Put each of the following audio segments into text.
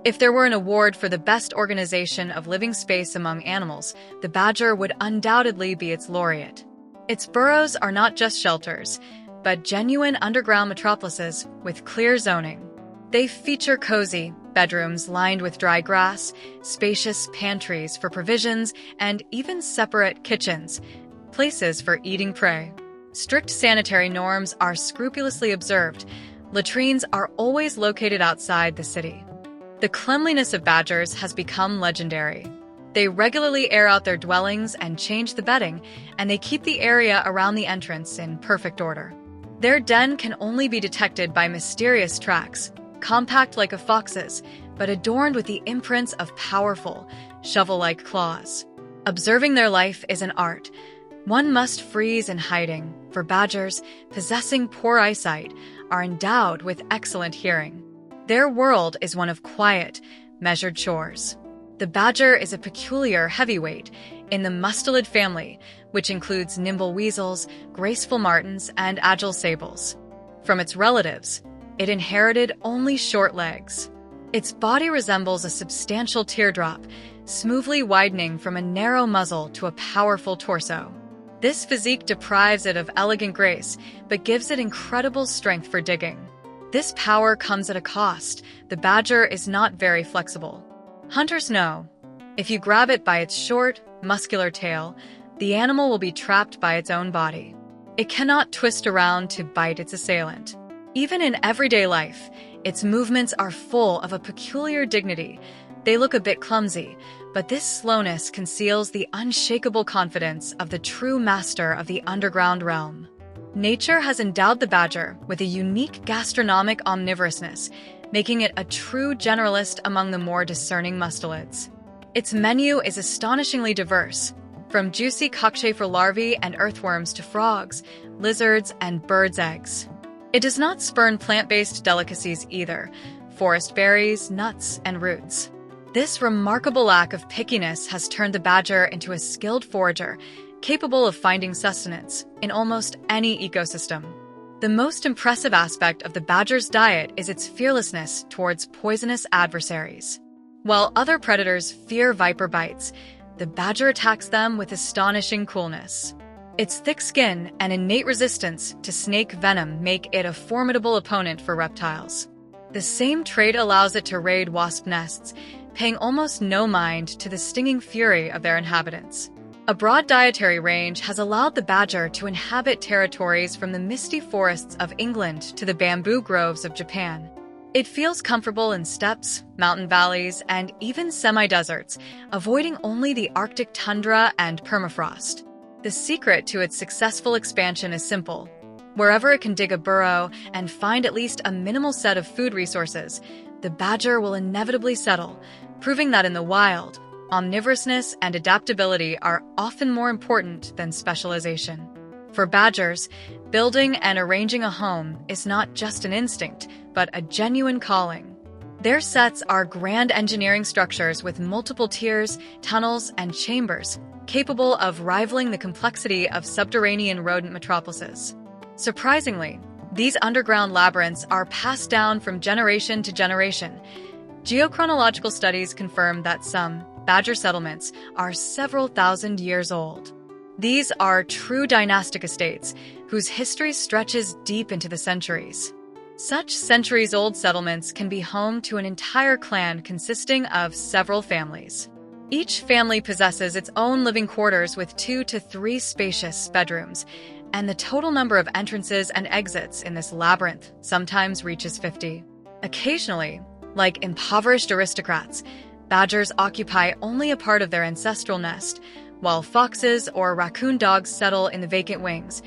If there were an award for the best organization of living space among animals, the badger would undoubtedly be its laureate. Its burrows are not just shelters, but genuine underground metropolises with clear zoning. They feature cozy bedrooms lined with dry grass, spacious pantries for provisions, and even separate kitchens, places for eating prey. Strict sanitary norms are scrupulously observed. Latrines are always located outside the city. The cleanliness of badgers has become legendary. They regularly air out their dwellings and change the bedding, and they keep the area around the entrance in perfect order. Their den can only be detected by mysterious tracks, compact like a fox's, but adorned with the imprints of powerful, shovel-like claws. Observing their life is an art. One must freeze in hiding, for badgers, possessing poor eyesight, are endowed with excellent hearing. Their world is one of quiet, measured chores. The badger is a peculiar heavyweight in the mustelid family, which includes nimble weasels, graceful martens, and agile sables. From its relatives, it inherited only short legs. Its body resembles a substantial teardrop, smoothly widening from a narrow muzzle to a powerful torso. This physique deprives it of elegant grace, but gives it incredible strength for digging. This power comes at a cost. The badger is not very flexible. Hunters know, if you grab it by its short, muscular tail, the animal will be trapped by its own body. It cannot twist around to bite its assailant. Even in everyday life, its movements are full of a peculiar dignity. They look a bit clumsy, but this slowness conceals the unshakable confidence of the true master of the underground realm. Nature has endowed the badger with a unique gastronomic omnivorousness, making it a true generalist among the more discerning mustelids. Its menu is astonishingly diverse, from juicy cockchafer larvae and earthworms to frogs, lizards, and birds' eggs. It does not spurn plant-based delicacies either, forest berries, nuts, and roots. This remarkable lack of pickiness has turned the badger into a skilled forager, capable of finding sustenance in almost any ecosystem. The most impressive aspect of the badger's diet is its fearlessness towards poisonous adversaries. While other predators fear viper bites, the badger attacks them with astonishing coolness. Its thick skin and innate resistance to snake venom make it a formidable opponent for reptiles. The same trait allows it to raid wasp nests, paying almost no mind to the stinging fury of their inhabitants. A broad dietary range has allowed the badger to inhabit territories from the misty forests of England to the bamboo groves of Japan. It feels comfortable in steppes, mountain valleys, and even semi-deserts, avoiding only the Arctic tundra and permafrost. The secret to its successful expansion is simple. Wherever it can dig a burrow and find at least a minimal set of food resources, the badger will inevitably settle, proving that in the wild, omnivorousness and adaptability are often more important than specialization. For badgers, building and arranging a home is not just an instinct, but a genuine calling. Their setts are grand engineering structures with multiple tiers, tunnels, and chambers, capable of rivaling the complexity of subterranean rodent metropolises. Surprisingly, these underground labyrinths are passed down from generation to generation. Geochronological studies confirm that some badger settlements are several thousand years old. These are true dynastic estates whose history stretches deep into the centuries. Such centuries-old settlements can be home to an entire clan consisting of several families. Each family possesses its own living quarters with 2 to 3 spacious bedrooms, and the total number of entrances and exits in this labyrinth sometimes reaches 50. Occasionally, like impoverished aristocrats, badgers occupy only a part of their ancestral nest, while foxes or raccoon dogs settle in the vacant wings,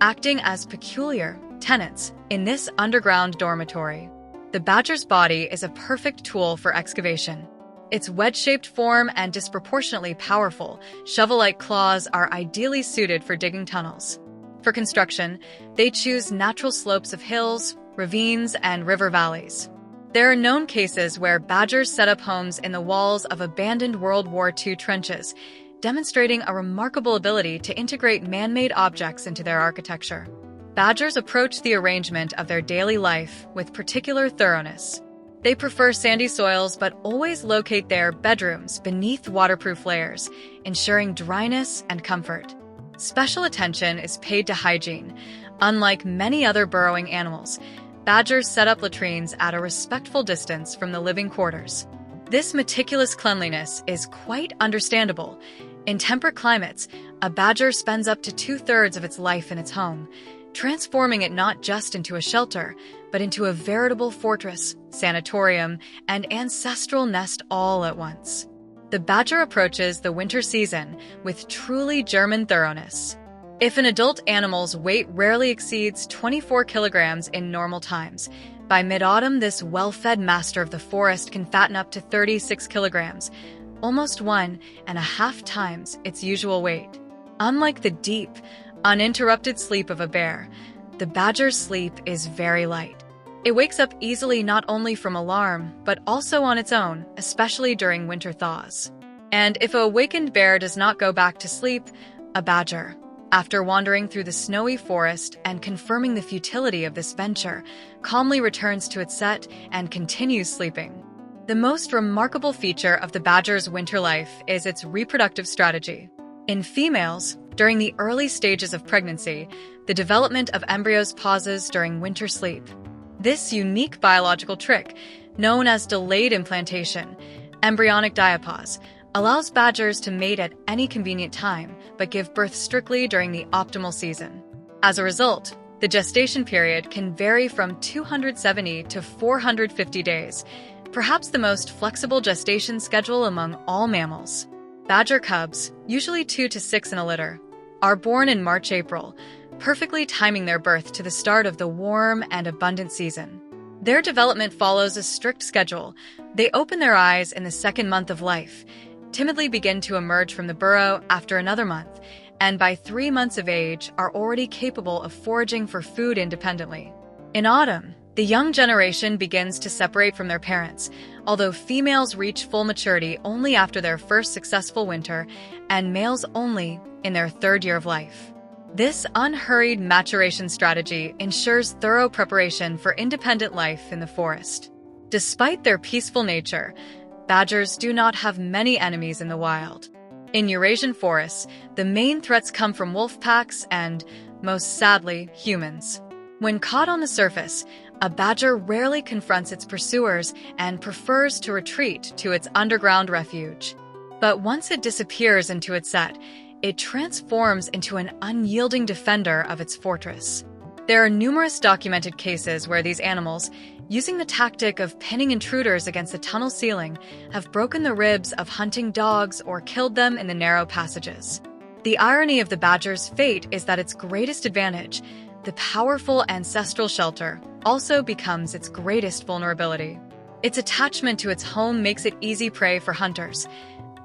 acting as peculiar tenants in this underground dormitory. The badger's body is a perfect tool for excavation. Its wedge-shaped form and disproportionately powerful, shovel-like claws are ideally suited for digging tunnels. For construction, they choose natural slopes of hills, ravines, and river valleys. There are known cases where badgers set up homes in the walls of abandoned World War II trenches, demonstrating a remarkable ability to integrate man-made objects into their architecture. Badgers approach the arrangement of their daily life with particular thoroughness. They prefer sandy soils but always locate their bedrooms beneath waterproof layers, ensuring dryness and comfort. Special attention is paid to hygiene. Unlike many other burrowing animals, badgers set up latrines at a respectful distance from the living quarters. This meticulous cleanliness is quite understandable. In temperate climates, a badger spends up to 2/3 of its life in its home, transforming it not just into a shelter, but into a veritable fortress, sanatorium, and ancestral nest all at once. The badger approaches the winter season with truly German thoroughness. If an adult animal's weight rarely exceeds 24 kilograms in normal times, by mid-autumn this well-fed master of the forest can fatten up to 36 kilograms, almost 1.5 times its usual weight. Unlike the deep, uninterrupted sleep of a bear, the badger's sleep is very light. It wakes up easily not only from alarm, but also on its own, especially during winter thaws. And if a awakened bear does not go back to sleep, a badger, after wandering through the snowy forest and confirming the futility of this venture, calmly returns to its sett and continues sleeping. The most remarkable feature of the badger's winter life is its reproductive strategy. In females, during the early stages of pregnancy, the development of embryos pauses during winter sleep. This unique biological trick, known as delayed implantation, embryonic diapause, allows badgers to mate at any convenient time, but give birth strictly during the optimal season. As a result, the gestation period can vary from 270 to 450 days, perhaps the most flexible gestation schedule among all mammals. Badger cubs, usually 2 to 6 in a litter, are born in March-April, perfectly timing their birth to the start of the warm and abundant season. Their development follows a strict schedule. They open their eyes in the second month of life, timidly begin to emerge from the burrow after another month, and by 3 months of age are already capable of foraging for food independently. In autumn, the young generation begins to separate from their parents, although females reach full maturity only after their first successful winter, and males only in their 3rd year of life. This unhurried maturation strategy ensures thorough preparation for independent life in the forest. Despite their peaceful nature, badgers do not have many enemies in the wild. In Eurasian forests, the main threats come from wolf packs and, most sadly, humans. When caught on the surface, a badger rarely confronts its pursuers and prefers to retreat to its underground refuge. But once it disappears into its sett, it transforms into an unyielding defender of its fortress. There are numerous documented cases where these animals, using the tactic of pinning intruders against the tunnel ceiling, have broken the ribs of hunting dogs or killed them in the narrow passages. The irony of the badger's fate is that its greatest advantage, the powerful ancestral shelter, also becomes its greatest vulnerability. Its attachment to its home makes it easy prey for hunters.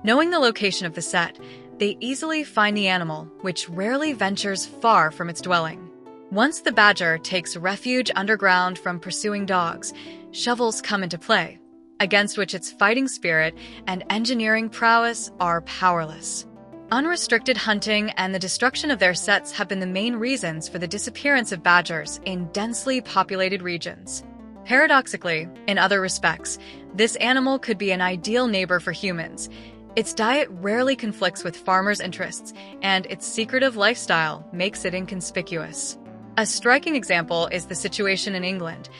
Knowing the location of the sett, they easily find the animal, which rarely ventures far from its dwelling. Once the badger takes refuge underground from pursuing dogs, shovels come into play, against which its fighting spirit and engineering prowess are powerless. Unrestricted hunting and the destruction of their setts have been the main reasons for the disappearance of badgers in densely populated regions. Paradoxically, in other respects, this animal could be an ideal neighbor for humans. Its diet rarely conflicts with farmers' interests, and its secretive lifestyle makes it inconspicuous. A striking example is the situation in England.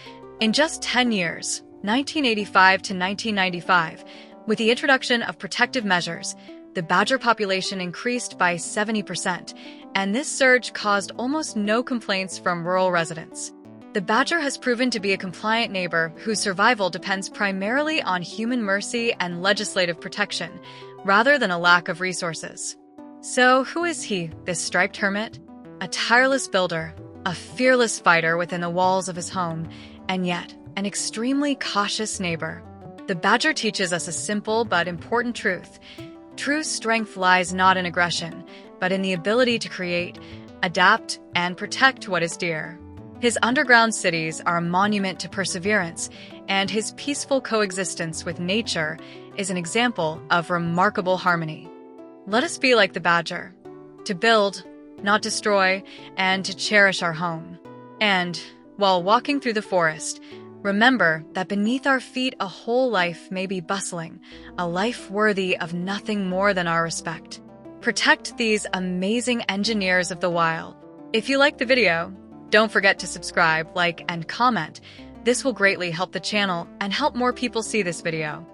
In just 10 years, 1985 to 1995, with the introduction of protective measures, the badger population increased by 70%, and this surge caused almost no complaints from rural residents. The badger has proven to be a compliant neighbor whose survival depends primarily on human mercy and legislative protection, rather than a lack of resources. So who is he, this striped hermit? A tireless builder, a fearless fighter within the walls of his home, and yet an extremely cautious neighbor. The badger teaches us a simple but important truth. True strength lies not in aggression, but in the ability to create, adapt, and protect what is dear. His underground cities are a monument to perseverance, and his peaceful coexistence with nature is an example of remarkable harmony. Let us be like the badger, to build, not destroy, and to cherish our home. And, while walking through the forest, Remember that beneath our feet a whole life may be bustling, a life worthy of nothing more than our respect. Protect these amazing engineers of the wild. If you liked the video, don't forget to subscribe, like, and comment. This will greatly help the channel and help more people see this video.